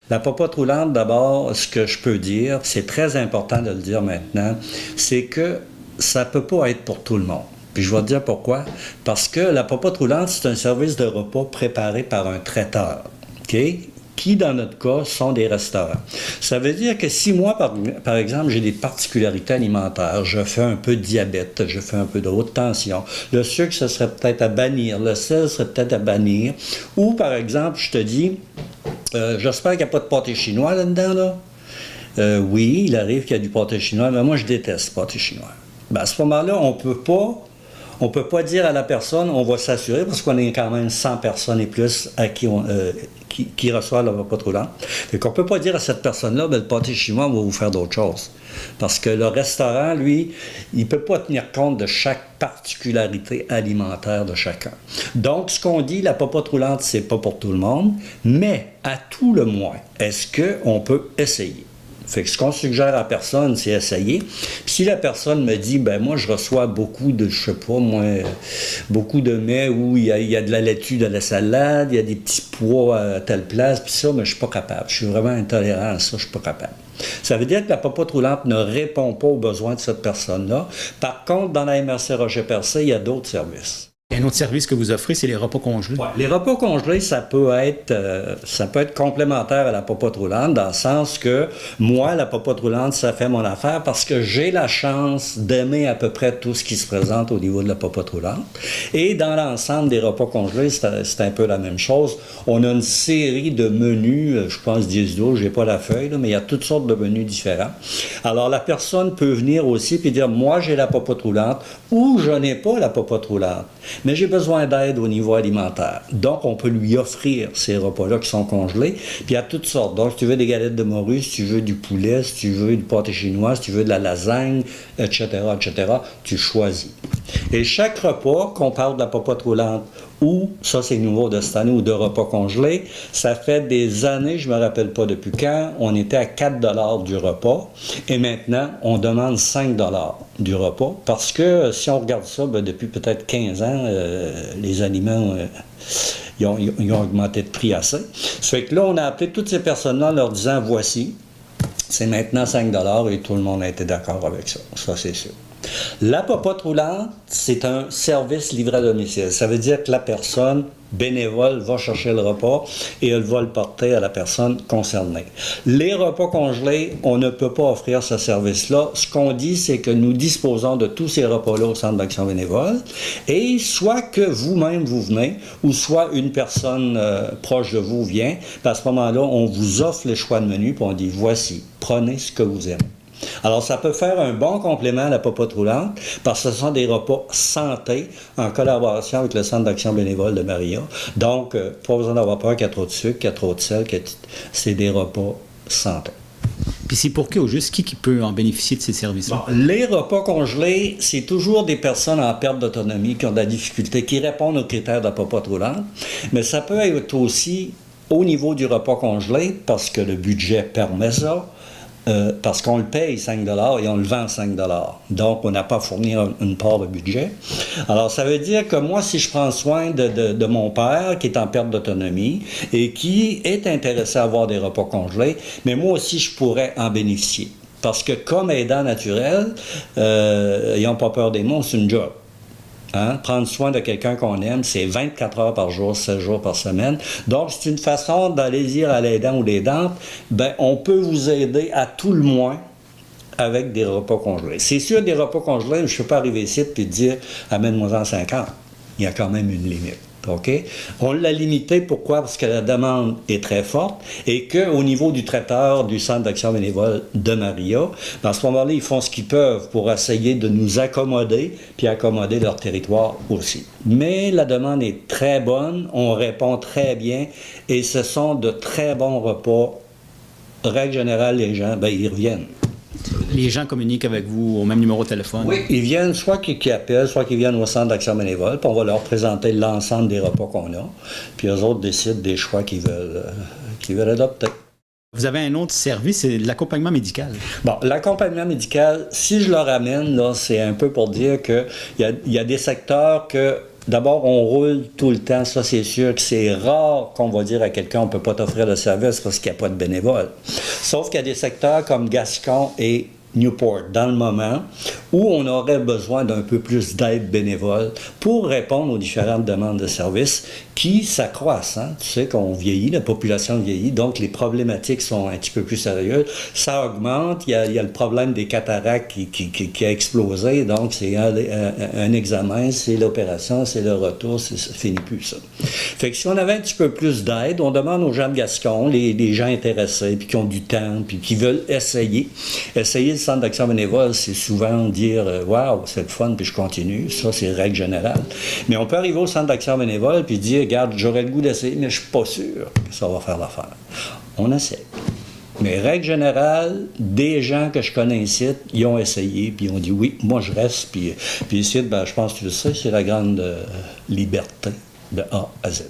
La popote roulante, d'abord, ce que je peux dire, c'est très important de le dire maintenant, c'est que ça ne peut pas être pour tout le monde. Puis je vais te dire pourquoi. Parce que la popote roulante, c'est un service de repas préparé par un traiteur, OK? Qui, dans notre cas, sont des restaurants. Ça veut dire que si moi, par exemple, j'ai des particularités alimentaires, je fais un peu de diabète, je fais un peu de haute tension, le sucre, ce serait peut-être à bannir, le sel serait peut-être à bannir, ou par exemple, je te dis, j'espère qu'il n'y a pas de pâté chinois là-dedans, là. Oui, il arrive qu'il y a du pâté chinois, mais moi, je déteste le pâté chinois. Ben, à ce moment-là, on peut pas dire à la personne, on va s'assurer, parce qu'on est quand même 100 personnes et plus à qui reçoivent le repas roulant. Fait qu'on peut pas dire à cette personne-là, ben, le pâté chinois va vous faire d'autres choses. Parce que le restaurant, lui, il peut pas tenir compte de chaque particularité alimentaire de chacun. Donc, ce qu'on dit, la popote roulante, c'est pas pour tout le monde, mais à tout le moins, est-ce qu'on peut essayer? Fait que ce qu'on suggère à la personne, c'est essayer. Puis si la personne me dit, ben moi, je reçois beaucoup de, je sais pas, moi, beaucoup de mets où il y a de la laitue dans la salade, il y a des petits pois à telle place, puis ça, mais je suis pas capable. Je suis vraiment intolérant à ça, je suis pas capable. Ça veut dire que la popote roulante ne répond pas aux besoins de cette personne-là. Par contre, dans la MRC Rocher-Percé, il y a d'autres services. Et un autre service que vous offrez, c'est les repas congelés. Ouais, les repas congelés, ça peut être complémentaire à la popote roulante, dans le sens que moi, la popote roulante, ça fait mon affaire parce que j'ai la chance d'aimer à peu près tout ce qui se présente au niveau de la popote roulante. Et dans l'ensemble des repas congelés, c'est un peu la même chose. On a une série de menus, je pense 10-12, j'ai pas la feuille, là, mais il y a toutes sortes de menus différents. Alors, la personne peut venir aussi et dire, moi, j'ai la popote roulante ou je n'ai pas la popote roulante, mais j'ai besoin d'aide au niveau alimentaire. Donc, on peut lui offrir ces repas-là qui sont congelés. Puis, il y a toutes sortes. Donc, si tu veux des galettes de morue, si tu veux du poulet, si tu veux du pâté chinois, si tu veux de la lasagne, etc., tu choisis. Et chaque repas, qu'on parle de la popote roulante ou, ça c'est nouveau de cette année, ou de repas congelés, ça fait des années, je ne me rappelle pas depuis quand, on était à 4 $ du repas, et maintenant, on demande 5 $ du repas, parce que si on regarde ça, ben, depuis peut-être 15 ans, les aliments, ils ont augmenté de prix assez. Ça fait que là, on a appelé toutes ces personnes-là en leur disant, voici, c'est maintenant 5 $ et tout le monde a été d'accord avec ça. Ça, c'est sûr. La popote roulante, c'est un service livré à domicile. Ça veut dire que la personne bénévole va chercher le repas et elle va le porter à la personne concernée. Les repas congelés, on ne peut pas offrir ce service-là. Ce qu'on dit, c'est que nous disposons de tous ces repas-là au Centre d'action bénévole et soit que vous-même vous venez ou soit une personne proche de vous vient, puis à ce moment-là, on vous offre les choix de menu puis on dit, voici, prenez ce que vous aimez. Alors, ça peut faire un bon complément à la popote roulante parce que ce sont des repas santé en collaboration avec le Centre d'action bénévole de Maria. Donc, pas besoin d'avoir peur qu'il y a trop de sucre, qu'il y a trop de sel, c'est des repas santé. Puis c'est pour qui au juste? Qui peut en bénéficier de ces services-là? Bon, les repas congelés, c'est toujours des personnes en perte d'autonomie qui ont de la difficulté, qui répondent aux critères de la popote roulante, mais ça peut être aussi au niveau du repas congelé parce que le budget permet ça. Parce qu'on le paye 5 $ et on le vend 5 $. Donc, on n'a pas fourni une part de budget. Alors, ça veut dire que moi, si je prends soin de mon père qui est en perte d'autonomie et qui est intéressé à avoir des repas congelés, mais moi aussi, je pourrais en bénéficier. Parce que comme aidant naturel, ils n'ont pas peur des mots, c'est une job. Hein? Prendre soin de quelqu'un qu'on aime, c'est 24 heures par jour, 7 jours par semaine. Donc, c'est une façon d'aller dire à l'aidant ou l'aidante, ben, on peut vous aider à tout le moins avec des repas congelés. C'est sûr, des repas congelés, je ne peux pas arriver ici et te dire, amène-moi-en 50. Il y a quand même une limite. OK? On l'a limité, pourquoi? Parce que la demande est très forte et qu'au niveau du traiteur du Centre d'action bénévole de Maria, à ce moment-là, ils font ce qu'ils peuvent pour essayer de nous accommoder puis accommoder leur territoire aussi. Mais la demande est très bonne, on répond très bien et ce sont de très bons repas. Règle générale, les gens, ben, ils reviennent. Les gens communiquent avec vous au même numéro de téléphone? Oui, ils viennent soit qu'ils appellent, soit qu'ils viennent au Centre d'action bénévole, puis on va leur présenter l'ensemble des repas qu'on a, puis eux autres décident des choix qu'ils veulent adopter. Vous avez un autre service, c'est l'accompagnement médical. Bon, l'accompagnement médical, si je le ramène, là, c'est un peu pour dire qu'il y a des secteurs que d'abord, on roule tout le temps, ça c'est sûr que c'est rare qu'on va dire à quelqu'un on ne peut pas t'offrir le service parce qu'il n'y a pas de bénévoles. Sauf qu'il y a des secteurs comme Gascon et Newport, dans le moment, où on aurait besoin d'un peu plus d'aide bénévole pour répondre aux différentes demandes de services qui s'accroissent. Hein? Tu sais qu'on vieillit, la population vieillit, donc les problématiques sont un petit peu plus sérieuses. Ça augmente, il y a le problème des cataractes qui a explosé, donc c'est un examen, c'est l'opération, c'est le retour, ça finit plus ça. Fait que si on avait un petit peu plus d'aide, on demande aux gens de Gascon, les gens intéressés, puis qui ont du temps, puis qui veulent essayer le centre d'action bénévole, c'est souvent dire « Waouh, c'est le fun, puis je continue ». Ça, c'est règle générale. Mais on peut arriver au centre d'action bénévole puis dire « Regarde, j'aurais le goût d'essayer, mais je suis pas sûr que ça va faire l'affaire ». On essaie. Mais règle générale, des gens que je connais ici, ils ont essayé, puis ils ont dit « Oui, moi je reste ». Puis ici, ben, je pense que tu le sais, c'est la grande liberté de A à Z.